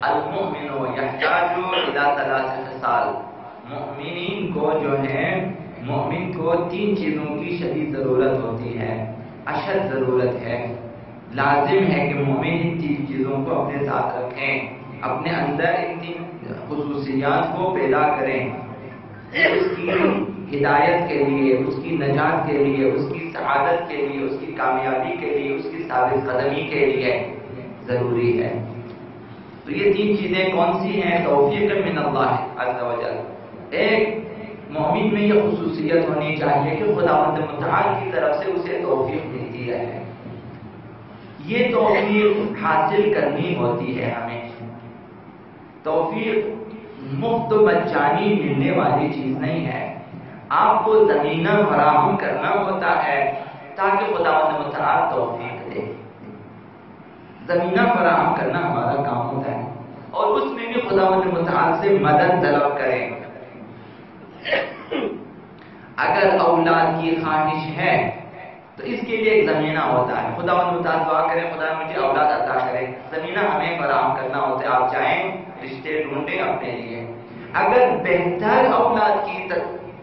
المؤمن یحتاج الی ثلاث خصال، مؤمنین کو جو ہے مومن کو تین چیزوں کی شدید ضرورت ہوتی ہے، اشد ضرورت ہے، لازم ہے کہ مومن ان تین چیزوں کو اپنے ساتھ رکھیں، اپنے اندر ان تین خصوصیات کو پیدا کریں، اس کی ہدایت کے لیے، اس کی نجات کے لیے، اس کی سعادت کے لیے، اس کی کامیابی کے لیے، اس کی ثابت قدمی کے لیے ضروری ہے۔ تو یہ تین چیزیں کون سی ہیں؟ توفیق من اللہ عز و جل۔ ایک، مومن میں یہ خصوصیت ہونی چاہیے کہ خداوند متعال کی طرف سے اسے توفیق ملتی رہے۔ یہ توفیق حاصل کرنی ہوتی ہے ہمیں۔ توفیق مفت مجانی ملنے والی چیز نہیں ہے، آپ کو زمینہ فراہم کرنا ہوتا ہے تاکہ خداوند متعال توفیق دے۔ زمینہ فراہم کرنا ہمارا کام ہوتا ہے، اور اس میں بھی خداوند متعال سے مدد طلب کریں۔ اگر اولاد کی خواہش ہے تو اس کے لیے ایک زمینہ ہوتا ہے، خداوند متعال دعا کریں خدا مجھے اولاد عطا کرے، زمینہ ہمیں فراہم کرنا ہوتا ہے۔ آپ چاہیں رشتے ڈھونڈیں اپنے لیے۔ اگر بہتر اولاد کی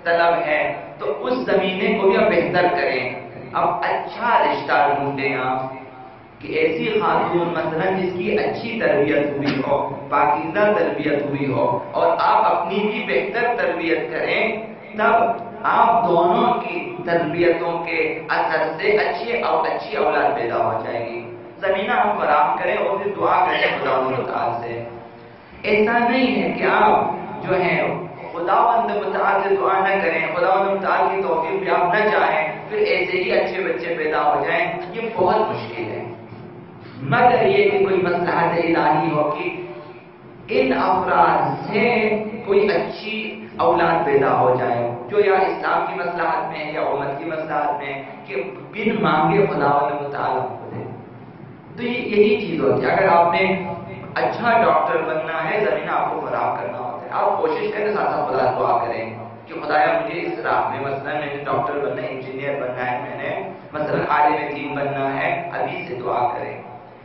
طلب ہے تو اس زمینے کو بھی بہتر کریں، اب اچھا رشتہ ڈھونڈیں آپ کہ ایسی خاتون مثلا جس کی اچھی تربیت ہوئی ہو، پاکیزہ تربیت ہوئی ہو، اور آپ اپنی بھی بہتر تربیت کریں، تب آپ دونوں کی تربیتوں کے اثر سے اچھی اولاد پیدا ہو جائے گی۔ زمینہ ہم فراہم کریں اور پھر دعا کریں خداوند متعال سے۔ ایسا نہیں ہے کہ آپ جو ہے خداوند متعال سے دعا نہ کریں، خداوند متعال کی توفیق بھی آپ نہ چاہیں، پھر ایسے ہی اچھے بچے پیدا ہو جائیں، یہ بہت مشکل ہے۔ مگر یہ کہ کوئی مصلحت الہی ہو کہ ان افراد سے کوئی اچھی اولاد پیدا ہو جائے جو یا اسلام کی مصلحت میں ہے یا امت کی مصلحت میں ہے، کہ بن مانگے خداوند متعال کو دے۔ تو یہی چیز ہوتی ہے۔ اگر آپ نے اچھا ڈاکٹر بننا ہے، زمینہ آپ کو فراہم کرنا ہوتا ہے، آپ کوشش کریں، ساتھ ساتھ خدا دعا کریں کہ خدایا مجھے اس راہ میں، مثلا میں نے ڈاکٹر بننا ہے، انجینئر بننا ہے، میں نے مثلا عالم دین بننا ہے، ابھی سے دعا کریں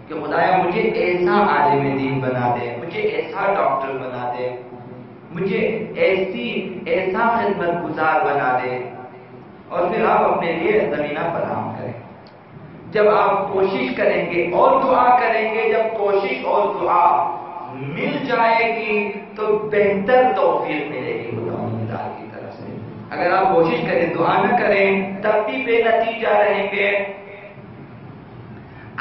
کہ خدایا مجھے ایسا عالم دین بنا دے، مجھے ایسا ڈاکٹر بنا دے، مجھے ایسا خدمت گزار بنا دے، اور پھر آپ اپنے لیے زمینہ فراہم کریں۔ جب آپ کوشش کریں گے اور دعا کریں گے، جب کوشش اور دعا مل جائے گی تو بہتر توفیق ملے گی خداوند متعال کی طرف سے۔ اگر آپ کوشش کریں دعا نہ کریں تب بھی بے نتیجہ رہیں گے۔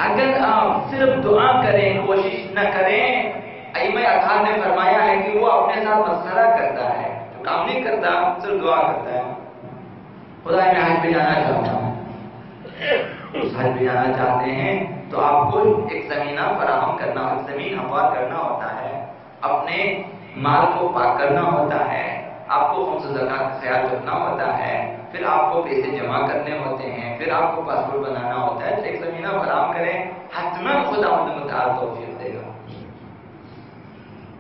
اگر آپ صرف دعا کریں، کوشش نہ کریں، ائمہ اطہار نے فرمایا ہے کہ وہ اپنے ساتھ مسئلہ کرتا ہے، جو کام نہیں کرتا صرف دعا کرتا ہے۔ خدا میں حج پہ جانا چاہتا ہوں، حج پہ جانا چاہتے ہیں تو آپ کو ایک زمینہ فراہم کرنا، زمین ہموار کرنا ہوتا ہے، اپنے مال کو پاک کرنا ہوتا ہے، آپ کو خمس و زکوٰۃ کا خیال رکھنا ہوتا ہے، پھر آپ کو پیسے جمع کرنے ہوتے ہیں، پھر آپ کو پاسپورٹ بنانا ہوتا ہے۔ تو ایک زمینہ فراہم کریں، حتماً خداوند متعال توفیق دے گا،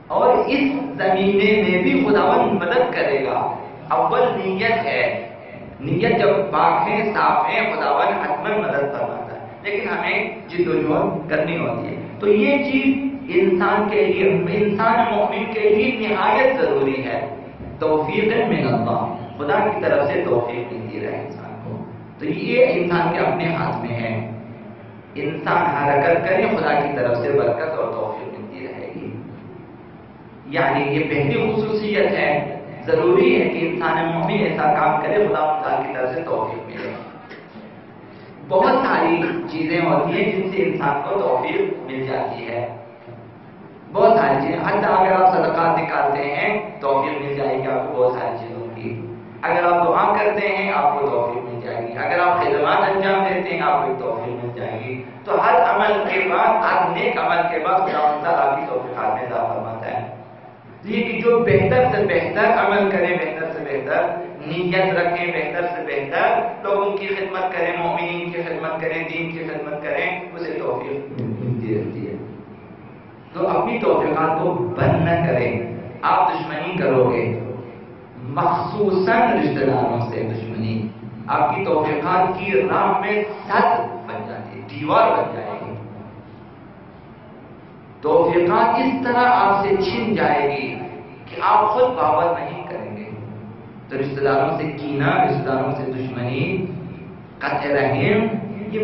اور اس زمینے میں بھی خداوند مدد کرے گا۔ اول نیت ہے، نیت جب پاک ہے، صاف ہے، خداوند حتماً مدد فرماتا ہے، لیکن ہمیں جد و جہد کرنی ہوتی ہے۔ تو یہ چیز انسان کے لیے، انسان مومن کے لیے نہایت ضروری ہے۔ توفیق من اللہ، خدا کی طرف سے توفیق ملتی رہے انسان کو۔ تو یہ انسان کے اپنے ہاتھ میں ہے، انسان حرکت کرے، خدا کی طرف سے برکت اور توفیق ملتی رہے گی۔ یعنی یہ پہلی خصوصیت ہے، ضروری ہے کہ انسان مومن ایسا کام کرے، خدا متعال کی طرف سے توفیق ملے۔ بہت ساری چیزیں ہوتی ہیں جن سے انسان کو توفیق مل جاتی ہے، بہت ساری چیزیں، حتیٰ اگر آپ صدقات نکالتے ہیں توفیق مل جائے گی آپ کو بہت ساری چیزوں کی، اگر آپ دعا کرتے ہیں آپ کو توفیق مل جائے گی، اگر آپ خدمات انجام دیتے ہیں آپ کو توفیق مل جائے گی۔ تو ہر عمل کے بعد، ہر نیک عمل کے بعد خداوند تعالیٰ آپ کی توفیقات میں اضافہ فرماتا ہے۔ یہ کہ جو بہتر سے بہتر عمل کریں، بہتر سے بہتر نیت رکھیں، بہتر سے بہتر لوگوں کی خدمت کریں، مومنین کی خدمت کریں، دین کی خدمت کریں، اسے توفیق ملتی رہتی ہے۔ تو اپنی توفیقات کو بند نہ کریں۔ آپ دشمنی کرو گے، مخصوصاً رشتہ داروں سے دشمنی، آپ کی توفیقات کی راہ میں سد بن جاتی ہے، دیوار بن جائے گی۔ توفیقات اس طرح آپ سے چھن جائے گی کہ آپ خود باور نہیں کریں گے. تو رشتہ داروں سے کینہ، رشتہ داروں سے دشمنی، قطع رحم، یہ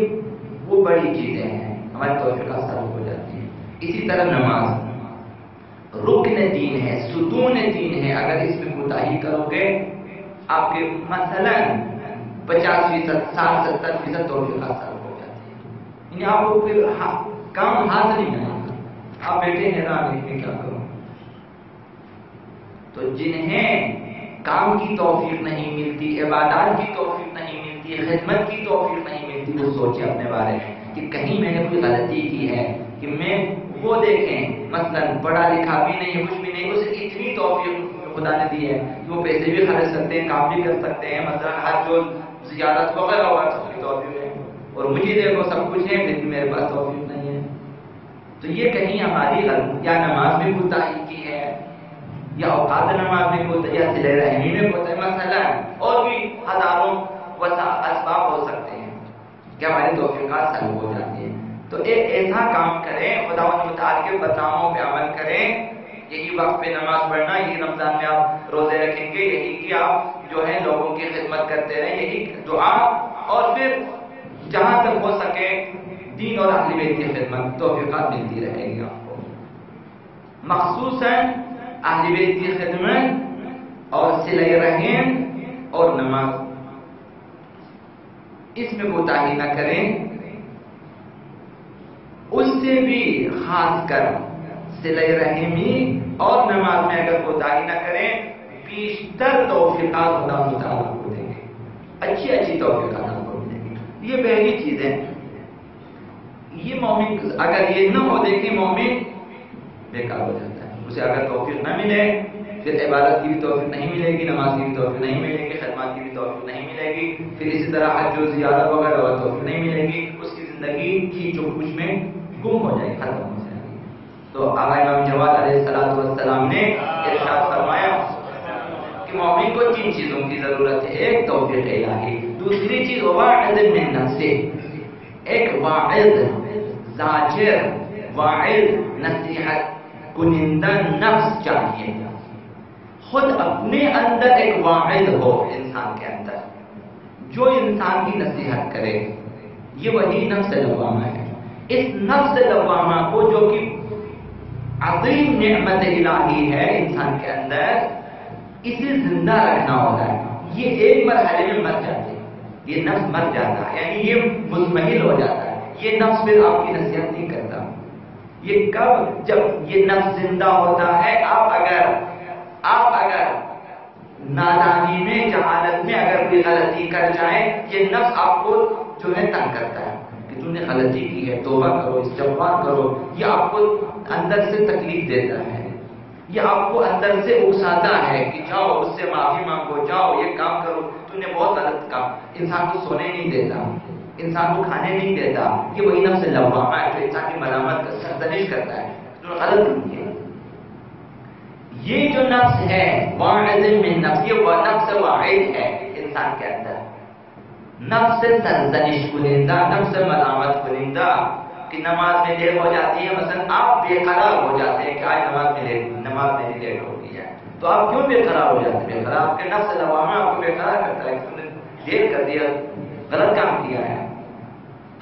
وہ بڑی چیزیں ہیں، ہماری توفیقات سلب ہو جاتی ہیں. اسی طرح نماز رکن دین ہے، ستون دین ہے. اگر اس میں کوتاہی کرو گے آپ کے مثلاً 50%، 60-70% توفیقات سلب ہو جاتی ہیں. یعنی آپ کو پھر کام ہاتھ نہیں آئے گا، آپ بیٹھے ہیں نا میں کیا کروں. تو جنہیں کام کی توفیق نہیں ملتی، عبادات کی توفیق نہیں ملتی، خدمت کی توفیق نہیں ملتی، وہ سوچے اپنے بارے میں کہ کہیں میں نے کوئی غلطی کی ہے. کہ میں وہ دیکھیں مثلاً پڑھا لکھا بھی نہیں، کچھ بھی نہیں، اسے اتنی توفیق خدا نے دی ہے کہ وہ پیسے بھی خرچ سکتے ہیں، کام بھی کر سکتے ہیں، مثلاً حج و زیارت وغیرہ وغیرہ سب کی توفیق ہے. اور مجھے دیکھو سب کچھ ہے لیکن میرے پاس توفیق نہیں ہے. تو یہ کہیں ہماری غلطی، یا نماز میں کوتاہی کی ہے، یا اوقات نماز میں کوتاہی، یا صلہ رحمی میں کوتاہی، مثلا اور بھی ہزاروں اسباب ہو سکتے ہیں کہ ہماری توفیقات سلب ہو جاتی ہیں. تو ایک ایسا کام کریں، خداوند متعال کے برناموں پہ عمل کریں. یہی وقت پہ نماز پڑھنا، یہی رمضان میں آپ روزے رکھیں گے، یہی کہ آپ جو ہے لوگوں کی خدمت کرتے رہیں، یہی دعا، اور پھر جہاں تک ہو سکے دین اور اہل بیت کی خدمت، توفیقات ملتی رہے گی آپ کو. مخصوصاً اہل بیت کی خدمت اور صلہ رحم اور نماز، اس میں کوتاہی نہ کریں. اس سے بھی خاص کر صلہ رحمی اور نماز میں اگر کوتاہی نہ کریں، بیشتر توفیقات خدا متعال کو دیں گے، اچھی توفیقات آپ کو دیں گے. یہ پہلی چیز ہے. یہ مومن اگر یہ نہ ہو دیکھیں، مومن بیکار ہو جاتا ہے. اسے اگر توفیق نہ ملے، پھر عبادت کی بھی توفیق نہیں ملے گی، نماز کی بھی توفیق نہیں ملے گی، خدمات کی بھی توفیق نہیں ملے گی، پھر اسی طرح حج و زیارت وغیرہ اور توفیق نہیں ملے گی. اس کی زندگی کی جو کچھ میں گم ہو جائے گی، ختم ہو جائے گی. تو آقا امام جواد علیہ السلام نے ارشاد فرمایا کہ مومن کو 3 چیزوں کی ضرورت ہے. ایک توفیق الہی، دوسری چیز واعظ من نفسہ، ایک واعظ، زاجر، واعظ، نصیحت کنندہ نفس چاہیے. خود اپنے اندر ایک واعظ ہو انسان کے اندر، جو انسان کی نصیحت کرے. یہ وہی نفس لوامہ ہے. اس نفس لوامہ کو، جو کہ عظیم نعمت الہی ہے انسان کے اندر، اسے زندہ رکھنا ہوتا ہے. یہ ایک مرحلے میں مر جاتے ہیں، یہ نفس مر جاتا ہے، یعنی یہ مزمحل ہو جاتا ہے. یہ نفس پھر آپ کی نصیحت نہیں کرتا. یہ کب؟ جب یہ نفس زندہ ہوتا ہے. آپ اگر نادانی میں، جہالت میں اگر کوئی غلطی کر جائیں، یہ نفس آپ کو جو ہے تنگ کرتا ہے کہ تم نے غلطی کی ہے، توبہ کرو، استغفار کرو. یہ آپ کو اندر سے تکلیف دیتا ہے، یہ آپ کو اندر سے اکساتا ہے کہ جاؤ اس سے معافی مانگو، جاؤ یہ کام کرو، تم نے بہت غلط کام. انسان کو سونے نہیں دیتا، انسان کو کھانے نہیں دیتا. یہ وہی نفس لوامہ ہے جو انسان کی ملامت کا سرزنش کرتا ہے، جو غلط نہیں ہے. یہ جو نفس ہے واعظ من نفس، یہ وہ نفس واعظ ہے انسان کے اندر. نفس سرزنش کنندہ، نفس ملامت کنندہ، کہ نماز میں دیر ہو جاتی ہے. مثلا آپ بے قرار ہو جاتے ہیں کہ آج نماز میں لیٹ ہو گئی ہے. تو آپ کیوں بے قرار ہو جاتے ہیں؟ بے قرار، آپ کے نفس لوامہ آپ کو بے قرار کرتا ہے کہ تم نے دیر کر دیا، غلط کام کیا ہے.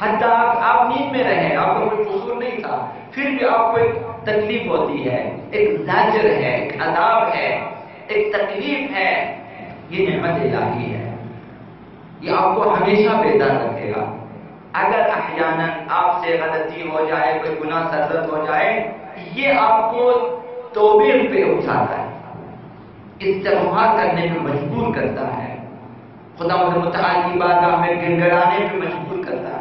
حتیٰ آپ نیند میں رہے، آپ کا کوئی قصور نہیں تھا، پھر بھی آپ کو ایک تکلیف ہوتی ہے، ایک زجر ہے، ایک عذاب ہے، ایک تکلیف ہے. یہ نعمت الہی ہے، یہ آپ کو ہمیشہ بیدار رکھے گا. اگر احیاناً آپ سے غلطی ہو جائے، کوئی گناہ سرزد ہو جائے، یہ آپ کو توبہ پہ اٹھاتا ہے، استغفار کرنے میں مجبور کرتا ہے، خداوند متعال کی بارگاہ میں گڑگڑانے پہ مجبور کرتا ہے.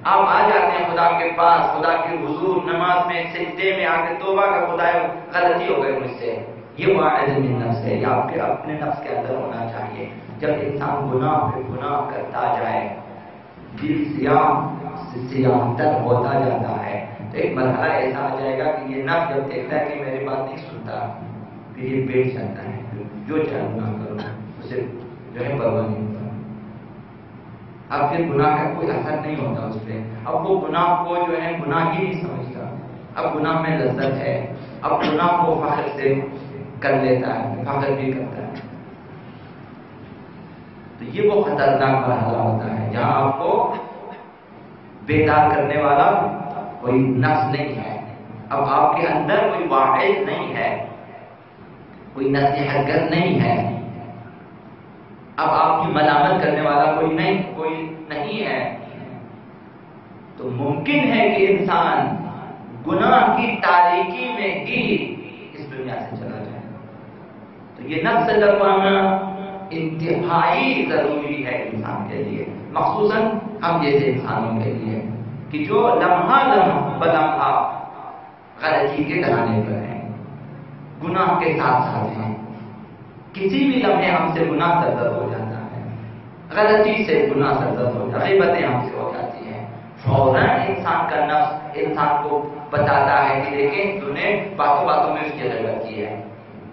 آپ آ جاتے ہیں خدا کے پاس، خدا کے حضور، نماز میں سجدے میں آ کے توبہ کا، خدا غلطی ہو گئی مجھ سے. یہ واعظ من نفس ہے، یہ آپ کے اپنے نفس کے اندر ہونا چاہیے. جب انسان گناہ پہ گناہ کرتا جائے، دل سیاہ تر ہوتا جاتا ہے، تو ایک مرحلہ ایسا آ جائے گا کہ یہ نفس جب دیکھتا ہے کہ میری بات نہیں سنتا، پھر یہ بیٹھ جاتا ہے، جو چاہے گناہ کرو، اسے جو ہے پرواہ نہیں ہوتا. اب پھر گناہ کا کوئی اثر نہیں ہوتا اس پہ. اب وہ گناہ کو جو ہے گناہ ہی نہیں سمجھتا. اب گناہ میں لذت ہے، اب گناہ کو فخر سے کر لیتا ہے، فخر بھی کرتا ہے. تو یہ وہ خطرناک مرحلہ ہوتا ہے جہاں آپ کو بیدار کرنے والا کوئی نفس نہیں ہے. اب آپ کے اندر کوئی واعظ نہیں ہے، کوئی نصیحت گر نہیں ہے، اب آپ کی ملامت کرنے والا کوئی نہیں ہے. تو ممکن ہے کہ انسان گناہ کی تاریکی میں ہی اس دنیا سے چلا جائے. تو یہ نفس لرزانا انتہائی ضروری ہے انسان کے لیے، مخصوصاً ہم جیسے انسانوں کے لیے کہ جو لمحہ بلمحہ غلطی کے ڈھانے پر ہیں، گناہ کے ساتھ ساتھ ہیں. کسی بھی لمحے ہم سے گناہ سرزد ہو جاتا ہے، غلطی سے گناہ سرزد ہو جاتا ہے، غیبتیں ہم سے ہو جاتی ہیں. فوراً انسان کا نفس انسان کو بتاتا ہے کہ دیکھیں تم نے باتوں باتوں میں اس کی غیبت کی ہے،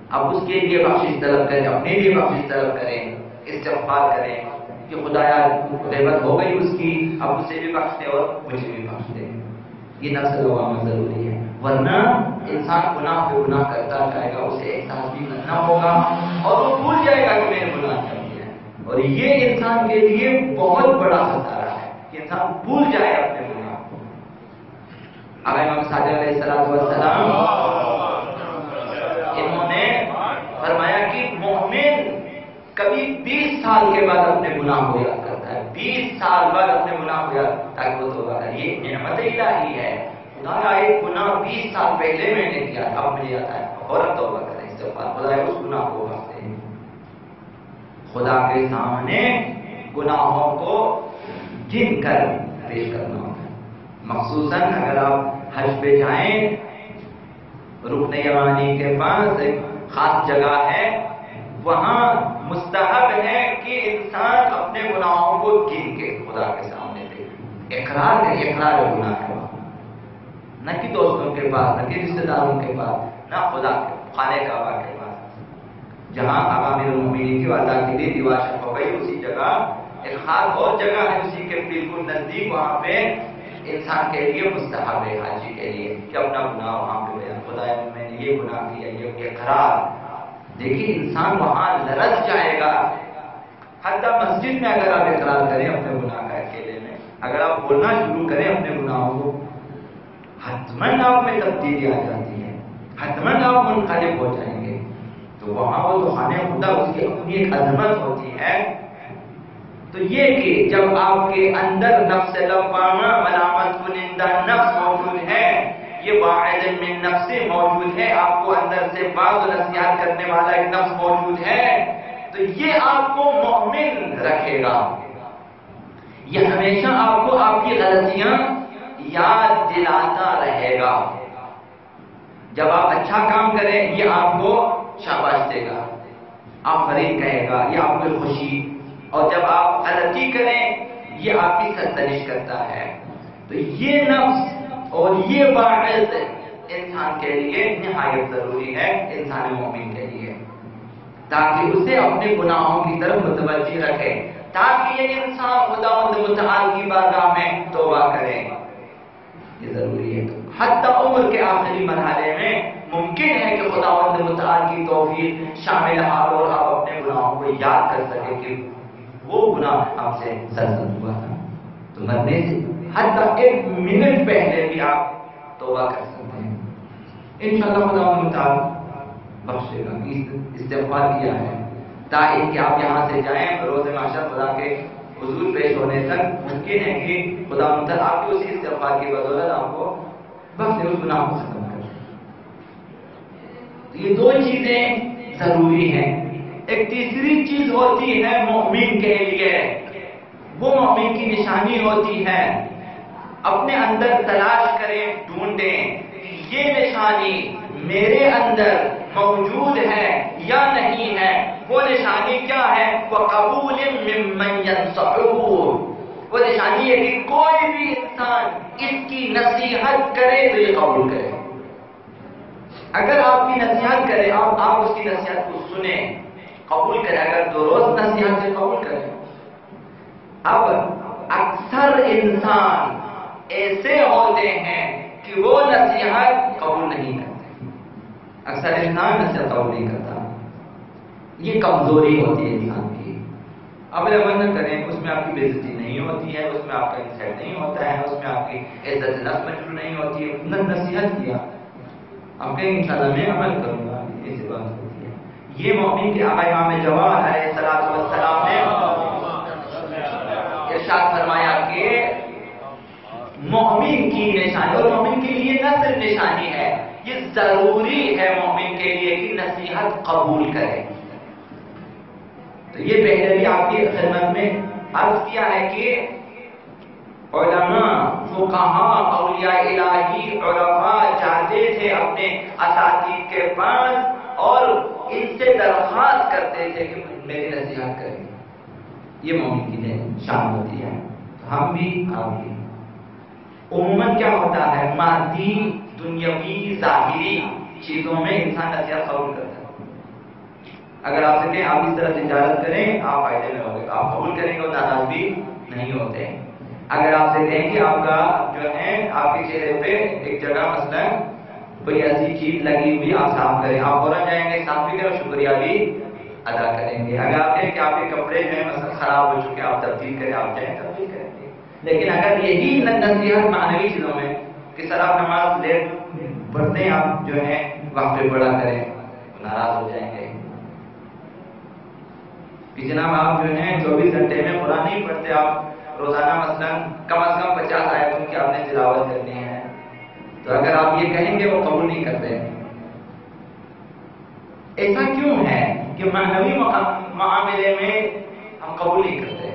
اب اس کے لیے بخشش طلب کریں، اپنے لیے بخشش طلب کریں، استغفار کریں کہ خدایا غیبت ہو گئی اس کی، اب اسے بھی بخش دے اور مجھے بھی بخش دے. یہ نفس لوامہ ضروری ہے، ورنہ انسان گناہ پہ گناہ کرتا جائے گا، اسے احساس بھی نہ ہوگا اور وہ بھول جائے گا کہ میں نے گناہ کر دیا. اور یہ انسان کے لیے بہت بڑا خطرہ ہے کہ انسان بھول جائے اپنے گناہ کو. اب امام صادق علیہ السلام انہوں نے فرمایا کہ مومن کبھی 20 سال کے بعد اپنے گناہ کو یاد کرتا ہے، 20 سال بعد اپنے گناہ کو یاد تاکہ وہ توبہ کرے. یہ نعمت الہی ہے. خدا کا ایک گناہ 20 سال پہلے میں نے کیا، اب مجھے یاد ہے، اور اب توبہ کرے، استغفار، خدا اس گناہ کو بخش دے. خدا کے سامنے گناہوں کو گن کر پیش کرنا ہوتا ہے. مخصوصاً اگر آپ حج پہ جائیں، رکن یمانی کے پاس ایک خاص جگہ ہے، وہاں مستحب ہے کہ انسان اپنے گناہوں کو گن کے خدا کے سامنے دے، اقرار گناہ ہے، نہ کہ دوستوں کے پاس، نہ کہ رشتہ داروں کے پاس، نہ خدا کے خانہ کعبہ کے پاس، جہاں امیر المومنین کی وعدہ کی دی دیوار شق ہو گئی. اسی جگہ ایک خاص اور جگہ ہے اسی کے بالکل نزدیک، وہاں پہ انسان کے لیے مستحب ہے، حاجی کے لیے، کہ اپنا گناہ وہاں پہ بیان، خدا میں نے یہ گناہ کیا، یہ اقرار. دیکھیے انسان وہاں لرز جائے گا. حتی مسجد میں اگر آپ اقرار کریں اپنے گناہ کا اکیلے میں، اگر آپ بولنا شروع کریں اپنے گناہوں کو، حتماً آپ میں تبدیلی آ جاتی ہے، حتماً آپ منقلب ہو جائیں گے. تو وہاں وہ تو خانہ خدا، اس کی اپنی ایک عظمت ہوتی ہے. تو یہ کہ جب آپ کے اندر نفس لوامہ، ملامت کنندہ نفس موجود ہے، یہ واعظ من نفس موجود ہے، آپ کو اندر سے بعض نصیحت کرنے والا ایک نفس موجود ہے، تو یہ آپ کو مومن رکھے گا. یہ ہمیشہ آپ کو آپ کی غلطیاں یاد دلاتا رہے گا. جب آپ اچھا کام کریں یہ آپ کو شاباش دے گا، آفرین کہے گا، یہ آپ کو خوشی. اور جب آپ غلطی کریں یہ آپ کی سرزنش کرتا ہے. تو یہ نفس اور یہ واعظ انسان کے لیے نہایت ضروری ہے، انسان مومن کے لیے، تاکہ اسے اپنے گناہوں کی طرف متوجہ رکھے، تاکہ یہ انسان خداوند متعال کی بارگاہ میں توبہ کرے. یہ ضروری ہے. حتی عمر کے آخری مرحلے میں ممکن ہے کہ خداوند متعال کی توفیق شامل حال اور آپ اپنے گناہوں کو یاد کر سکیں کہ وہ گناہ آپ سے سرزد ہوا تھا. تو مرنے سے حتی 1 منٹ پہلے بھی آپ توبہ کر سکتے ہیں. انشاءاللہ خداوند متعال بخشے گا. استغفار کیا ہے تاکہ کہ آپ یہاں سے جائیں روز محشر خدا کے حضور پیش ہونے تک ممکن ہے کہ خدا متعال آپ کی اسی استغفار کی بدولت آپ کو بخش دے، اس گناہ کو ختم کر. یہ 2 چیزیں ضروری ہیں. ایک تیسری چیز ہوتی ہے مومن کے لیے، وہ مومن کی نشانی ہوتی ہے. اپنے اندر تلاش کریں، ڈھونڈیں یہ نشانی میرے اندر موجود ہے یا نہیں ہے. وہ نشانی کیا ہے؟ وَقَبُولٍ مِّمَّن يَنصَحُهُ. وہ نشانی ہے کہ کوئی بھی انسان اس کی نصیحت کرے تو یہ قبول کرے. اگر آپ کی نصیحت کرے، آپ اس کی نصیحت کو سنیں، قبول کریں. اگر درست نصیحت سے قبول کریں. اب اکثر انسان ایسے ہوتے ہیں کہ وہ نصیحت قبول نہیں کرتے. اکثر انسان نصیحت قبول نہیں کرتا. یہ کمزوری ہوتی ہے انسان کی. اب عمل نہ کریں، اس میں آپ کی بے عزتی نہیں ہوتی ہے، اس میں آپ کا انسلٹ نہیں ہوتا ہے، اس میں آپ کی عزت نفس مجروح نہیں ہوتی ہے. نصیحت کیا آپ کہیں انشاءاللہ میں عمل کروں گا، ایسی بات ہوتی ہے. یہ مومن کے آقا امام جواد علیہ السلام نے ارشاد فرمایا کہ مومن کی نشانی، اور مومن کے لیے نہ صرف نشانی ہے، یہ ضروری ہے مومن کے لیے کہ نصیحت قبول کرے. تو یہ پہلے بھی آپ کی خدمت میں عرض کیا ہے کہ علماء، فقہاء، اولیاء الہی، عرفاء جاتے تھے اپنے اساتذہ کے پاس اور ان سے درخواست کرتے تھے کہ میری نصیحت کریں. یہ مومن کی شان ہوتی ہے. ہم بھی آپ بھی عموماً کیا ہوتا ہے، مادی دنیاوی ظاہری چیزوں میں انسان نصیحت قبول کرتا ہے. اگر آپ سے کہیں آپ اس طرح تجارت کریں آپ فائدے میں ہوگے، آپ قبول کریں گے اور ناراض بھی نہیں ہوتے. اگر آپ سے کہیں کہ آپ کا جو ہے آپ کے چہرے پہ ایک جگہ مثلا کوئی ایسی چیز لگی ہوئی آپ صاف کریں، آپ فوراً جائیں گے صاف بھی کریں اور شکریہ بھی ادا کریں گے. اگر آپ کہیں کہ آپ کے کپڑے جو ہیں مثلا خراب ہو چکے آپ تبدیل کریں، آپ جائیں تبدیل کریں گے. لیکن اگر یہی نصیحت معنوی چیزوں میں کہ سر آپ نماز لیٹ پڑھتے ہیں، آپ جو ہے وقت پہ پڑھا کریں، ناراض ہو جائیں گے. کہ جناب آپ جو ہیں 24 گھنٹے میں قرآن نہیں پڑھتے، آپ روزانہ مثلا کم از کم 50 آیتوں کی آپ نے تلاوت کرنی ہے. تو اگر آپ یہ کہیں گے وہ قبول نہیں کرتے. ایسا کیوں ہے کہ معنوی معاملے میں ہم قبول نہیں کرتے،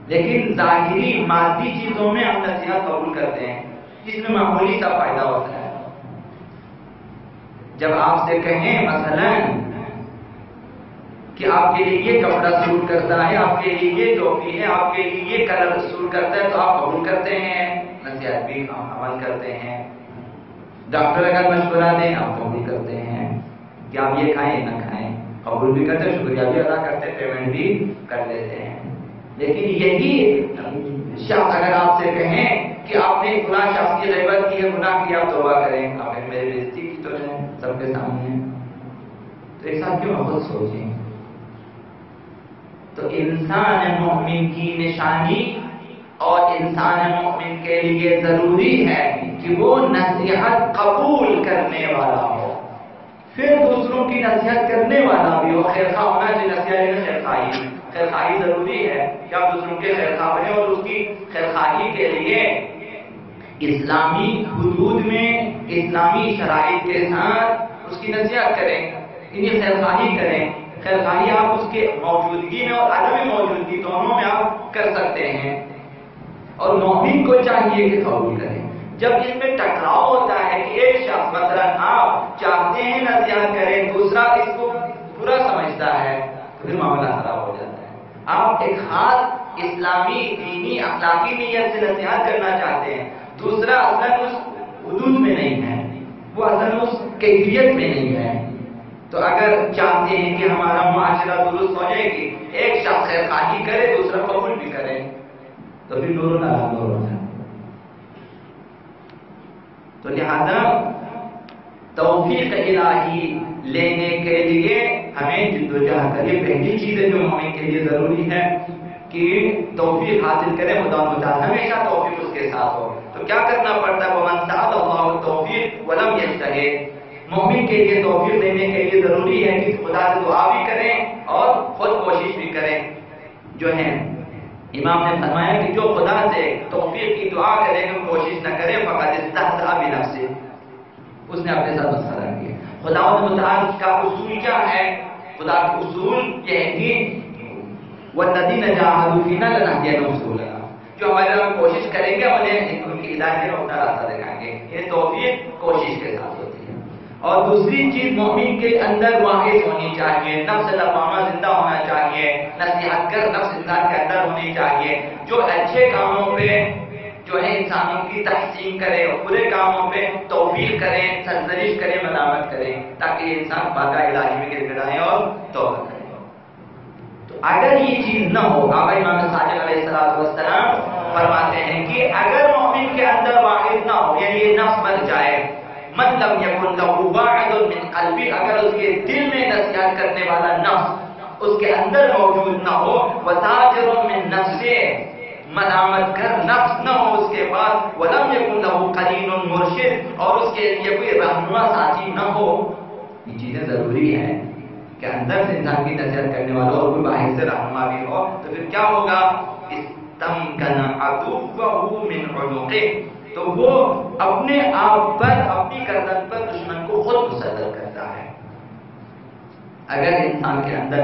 لیکن ظاہری مادی چیزوں میں ہم نصیحت قبول کرتے ہیں جس میں معمولی سا فائدہ ہوتا ہے. جب آپ سے کہیں مثلا کہ آپ کے لیے یہ کپڑا سوٹ کرتا ہے، آپ کے لیے یہ ٹوپی ہے، آپ کے لیے یہ کلر سوٹ کرتا ہے، تو آپ قبول کرتے ہیں، نصیحت بھی عمل کرتے ہیں. ڈاکٹر اگر مشورہ دیں آپ قبول کرتے ہیں کہ آپ یہ کھائیں نہ کھائیں، قبول بھی کرتے ہیں، شکریہ بھی ادا کرتے ہیں، پیمنٹ بھی کر دیتے ہیں. لیکن یہی شخص اگر آپ سے کہیں کہ آپ نے فلاں شخص کی غیبت کی ہے، گناہ کیا، آپ توبہ کریں، آپ نے میری بےزتی کی تو ہے سب کے سامنے، تو ایسا کیوں؟ خود سوچیں. تو انسان مومن کی نشانی اور انسان مومن کے لیے ضروری ہے کہ وہ نصیحت قبول کرنے والا ہو، پھر دوسروں کی نصیحت کرنے والا بھی ہو. خیرخواہ ہونا چاہیے. نصیحت خیرخواہی ضروری ہے کہ آپ دوسروں کے خیرخواہ بنیں اور اس کی خیرخواہی کے لیے اسلامی حدود میں اسلامی شرائط کے ساتھ اس کی نصیحت کریں، انہیں خیرخواہی کریں. خیرخواہی آپ اس کے موجودگی میں اور عدم موجودگی دونوں میں آپ کر سکتے ہیں. اور مومن کو چاہیے کہ قبول کریں. جب اس میں ٹکراؤ ہوتا ہے کہ ایک شخص مثلا آپ چاہتے ہیں نصیحت کریں، دوسرا اس کو برا سمجھتا ہے، تو پھر معاملہ خراب ہو جاتا ہے. آپ ایک خاص اسلامی دینی اخلاقی نیت سے نصیحت کرنا چاہتے ہیں، دوسرا اصلا اس حدود میں نہیں ہے، وہ اصلا اس کیفیت میں نہیں ہے. تو اگر چاہتے ہیں کہ ہمارا معاشرہ درست ہو جائے گی، ایک شخص خیرخواہی کرے دوسرا قبول بھی کرے، تو پھر دونوں ناراض ہو رہے ہیں. تو لہذا توفیق الہی لینے کے لیے ہمیں جدوجہد کریں. پہلی چیز ہے جو مومن کے لیے ضروری ہے کہ توفیق حاصل کریں. خدا متعال ہمیشہ توفیق اس کے ساتھ ہو. تو کیا کرنا پڑتا ہے؟ وَمَنْ سَأَلَ اللَّهُ التَّوْفِيقَ وَلَمْ يَجْتَهِدْ. مومن کے لیے توفیق دینے کے لیے ضروری ہے کہ خدا سے دعا بھی کریں اور خود کوشش بھی کریں. جو ہے امام نے فرمایا کہ جو خدا سے توفیق کی دعا کرے گا کوشش نہ کرے فقط استہزاء بنفسہ، اس نے اپنے ساتھ مسخرہ کیا. خدا متعال کا اصول کیا ہے؟ خدا کا اصول یہ ہے کہ وَالَّذِينَ جَاهَدُوا فِينَا لَنَهْدِيَنَّهُمْ سُبُلَنَا. جو ہمارے ہم کوشش کریں گے انہیں ان کی ہدایت میں اپنا راستہ دکھائیں گے. یہ توفیق کوشش کے ساتھ ہوتی ہے. اور دوسری چیز مومن کے اندر واحد ہونی چاہیے، نفس لوامہ زندہ ہونا چاہیے، نصیحت کر نفس انسان کے اندر ہونی چاہیے، جو اچھے کاموں پہ جو ہے انسانوں کی تحسین کرے اور برے کاموں پہ توبیخ کریں، سرزنش کریں، ملامت کریں، تاکہ انسان بارگاہ الہی میں گر گڑائے اور توبہ کرے. تو اگر یہ چیز نہ ہو، آقا امام صادق علیہ السلام فرماتے ہیں کہ اگر مومن کے اندر واحد نہ ہو، یعنی یہ نفس مر جائے، من لم یکن لہ واحد من قلبی، اگر اس کے دل میں نصیحت کرنے والا نفس اس کے اندر موجود نہ ہو، وتاجر من نفسہ، ملامت کر نفس نہ ہو اس کے پاس، ولم یکن لہ قرین مرشد، اور اس کے لیے کوئی رہنما ساتھی نہ ہو. یہ چیزیں ضروری ہیں کہ اندر سے انسان کی نصیحت کرنے والا اور کوئی باہر سے رہنما بھی ہو. تو پھر کیا ہوگا؟ استمکن عدوہ من عنقہ، تو وہ اپنے آپ پر، اپنی گردن پر دشمن کو خود مسلط کرتا ہے. اگر انسان کے اندر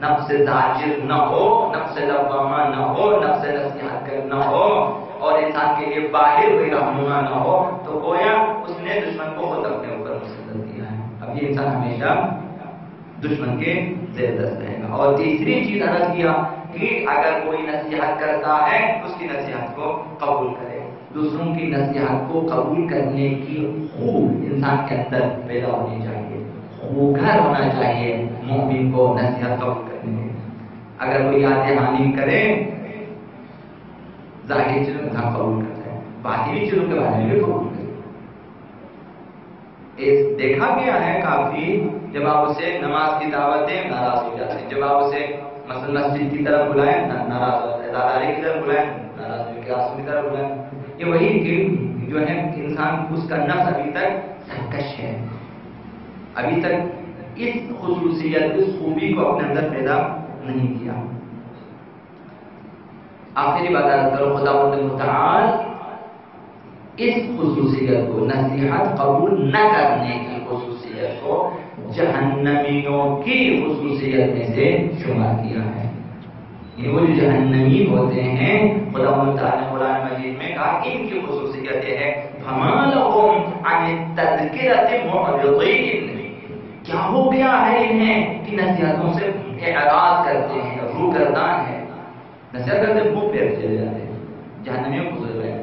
نفس زاجر نہ ہو، نفس لوامہ نہ ہو، نفس نصیحت کر نہ ہو، اور انسان کے لیے باہر کوئی رہنما نہ ہو، تو گویا اس نے دشمن کو خود اپنے اوپر مسلط کیا ہے. اب یہ انسان ہمیشہ دشمن کے زیر دست رہے گا. اور تیسری چیز عرض کیا کہ اگر کوئی نصیحت کرتا ہے اس کی نصیحت کو قبول کرے. دوسروں کی نصیحت کو قبول کرنے کی خوب انسان کے اندر پیدا ہونی چاہیے، خوگر ہونا چاہیے مومن کو نصیحت قبول کرنے میں. اگر کوئی یاد دہانی کرے، ظاہری چیزوں میں انسان قبول کرتا ہے، باطنی چیزوں کے بارے میں بھی قبول کرے. دیکھا گیا ہے کافی، جب آپ اسے نماز کی دعوت دیں ناراض ہو جاتے ہیں، جب آپ اسے مثلا مسجد کی طرف بلائیں ناراض ہو جاتے ہیں، داداری کی طرف بلائیں ناراض ہو، کلاسوں کی طرف بلائیں. یہ وہی کہ جو ہے انسان، اس کا نفس ابھی تک سرکش ہے، ابھی تک اس خصوصیت، اس خوبی کو اپنے اندر پیدا نہیں کیا. آخری بات کرو، خداوند متعال اس خصوصیت کو، نصیحت قبول نہ کرنے کی خصوصیت کو جہنمیوں کی خصوصیت میں سے شمار کیا ہے. یہ وہ جو جہنمی ہوتے ہیں، خداوند تعالیٰ نے قرآن مجید میں کہا ان کی خصوصیت یہ ہے فَمَا لَهُمْ عَنِ التَّذْكِرَةِ مُعْرِضِينَ، کیا ہو گیا ہے انہیں کہ نصیحتوں سے اعراض کرتے ہیں، روگردان ہے، نصیحت کرتے منہ پھیر چلے جاتے ہیں. جہنمیوں کو ضرورت ہے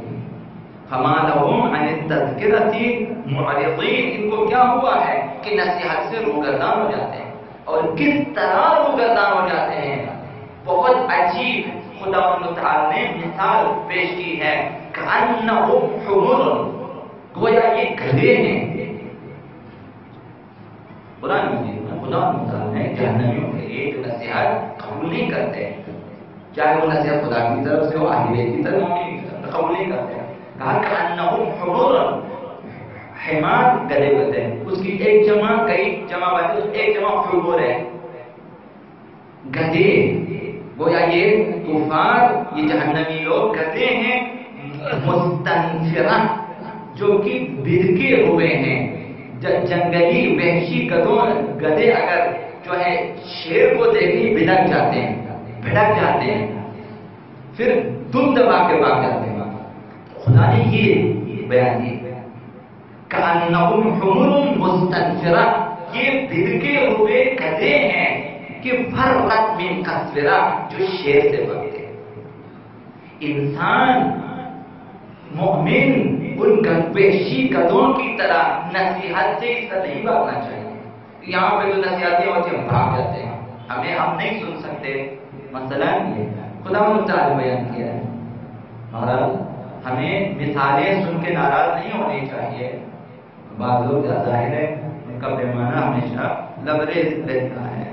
فَمَا لَهُمْ عَنِ التَّذْكِرَةِ مُعْرِضِينَ، ان کو کیا ہوا ہے کہ نصیحت سے روگردان ہو جاتے ہیں. اور کس طرح روگردان ہو جاتے ہیں؟ بہت عجیب خداوند تعالی نے مثال پیش کی ہے، کأنہم حمر، گویا یہ گدھے ہیں. قرآن مجید میں خداوند تعالی نے جہنمیوں کے لیے جو نصیحت قبول نہیں کرتے، چاہے وہ نصیحت خدا کی طرف سے ہو، آخرت کی طرف مومن کی طرف قبول نہیں کرتے، کہا کأنہم حمر، حمار گدھے ہوتے ہیں. اس کی ایک جمع، کئی جمع بنتی، ایک جمع حمر ہے، گدھے. گویا یہ کفار، یہ جہنمی لوگ گدھے ہیں مستنفرہ، جو کہ بھڑکے ہوئے ہیں. جنگلی وحشی گدھے اگر جو ہے شیر کو دیکھیں بھڑک جاتے ہیں، پھر دم دبا کے بھاگ جاتے ہیں. خدا نے یہ بیان کیا کأنہم حمر مستنفرہ، یہ بھڑکے ہوئے گدھے ہیں کہ فرت من قسورہ، جو شیر سے بھگتے ہیں. انسان مومن ان وحشی گدھوں کی طرح نصیحت سے اس طرح نہیں بھاگنا چاہیے. یہاں پہ جو نصیحتیں ہوتی ہیں بھاگ جاتے ہیں، ہم نہیں سن سکتے. مسئلہ یہ خداوند تعالی بیان کیا ہے. اور ہمیں مثالیں سن کے ناراض نہیں ہونی چاہیے. بعض لوگ ظاہر ہے ان کا پیمانہ ہمیشہ لبریز رہتا ہے.